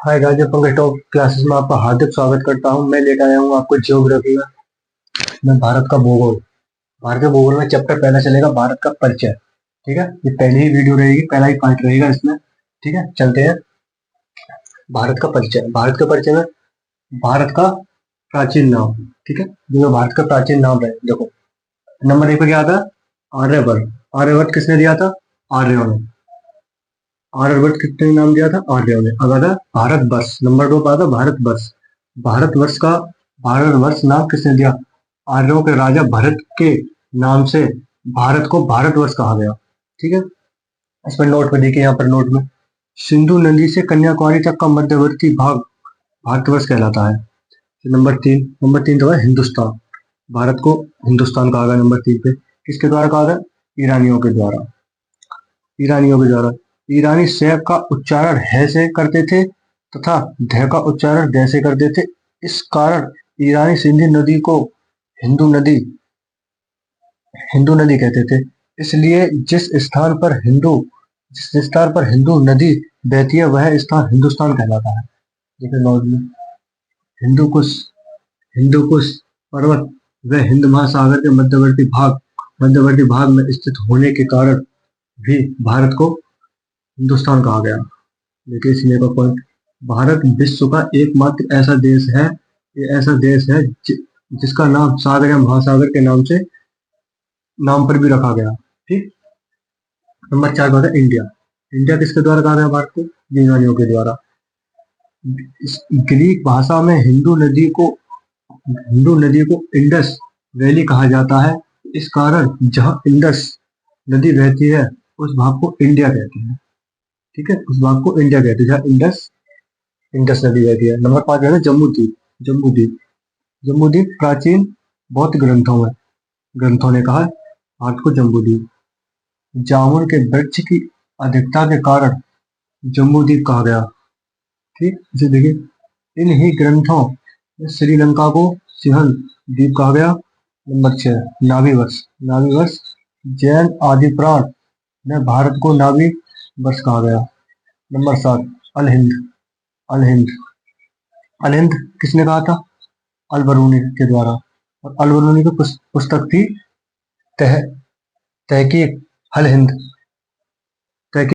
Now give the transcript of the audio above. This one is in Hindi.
Hi guys, Pankaj top classes में आपका हार्दिक स्वागत करता हूं। मैं लेकर आया हूं आपको ज्योग्राफी में भारत का भूगोल। भारत के भूगोल में चैप्टर पहला चलेगा भारत का परिचय। ठीक है, ये पहली ही वीडियो रहेगी, पहला ही पार्ट रहेगा इसमें। ठीक है, चलते हैं। भारत का परिचय। भारत के परिचय में भारत का प्राचीन नाम। ठीक है, जो भारत का प्राचीन नाम रहे, देखो नंबर एक पे क्या आता है? आर्यभट्ट। आर्यभट्ट किसने दिया था? आर्यों ने। आर्यभट्ट किसने नाम दिया था? आर्यों ने। अब आता है भारतवर्ष, नंबर दो पर आता है भारतवर्ष। भारतवर्ष का भारतवर्ष नाम किसने दिया? आर्यों के राजा भरत के नाम से भारत को भारतवर्ष कहा गया। ठीक है, इस पर नोट में देखिए, यहाँ पर नोट में सिंधु नदी से कन्याकुमारी तक का मध्यवर्ती भाग भारतवर्ष कहलाता है। नंबर तीन तो है हिंदुस्तान। भारत को हिंदुस्तान कहा गया नंबर तीन पे। किसके द्वारा कहा गया? ईरानियों के द्वारा। ईरानियों के द्वारा। ईरानी शय का उच्चारण है से करते थे तथा ध का उच्चारण द से करते थे। इस कारण ईरानी सिंधु नदी को हिंदू नदी हिंदू नदी कहते थे। इसलिए जिस स्थान पर हिंदू नदी बहती है वह स्थान हिंदुस्तान कहलाता है। देखिए नोट में, हिंदू कुश हिंदू कुश पर्वत व हिंद महासागर के मध्यवर्ती भाग में स्थित होने के कारण भी भारत को हिंदुस्तान कहा गया। देखिए सीने का पॉइंट, भारत विश्व का एकमात्र ऐसा देश है जिसका नाम सागर या महासागर के नाम पर भी रखा गया। ठीक, नंबर चार पर है इंडिया। इंडिया किसके द्वारा कहा गया भारत को? यूनानियों के द्वारा। ग्रीक भाषा में हिंदू नदी को इंडस वैली कहा जाता है। इस कारण जहां इंडस नदी बहती है उस भाग को इंडिया कहते हैं। ठीक है, उस भाग को इंडिया कहते हैं जहाँ इंडस नदी बहती है। नंबर पांच है जम्बूद्वीप। जम्बूद्वीप जम्बूद्वीप प्राचीन बौद्ध ग्रंथों ने कहा भारत को जम्बूद्वीप। जामुन के वृक्ष की अधिकता के कारण जम्बूद्वीप कहा गया। ठीक, इसे देखिए, इन ही ग्रंथों में श्रीलंका को सिंहल द्वीप कहा गया। नंबर छह नाभीवर्ष। नाभीवर्ष जैन आदि प्राण ने भारत को नाभी वर्ष कहा गया। नंबर सात अल हिंद। अल हिंद अल हिंद किसने कहा था? अल बरूनी के द्वारा। और अल बरूनी की पुस्तक थी तह तहकीक अल हिंद।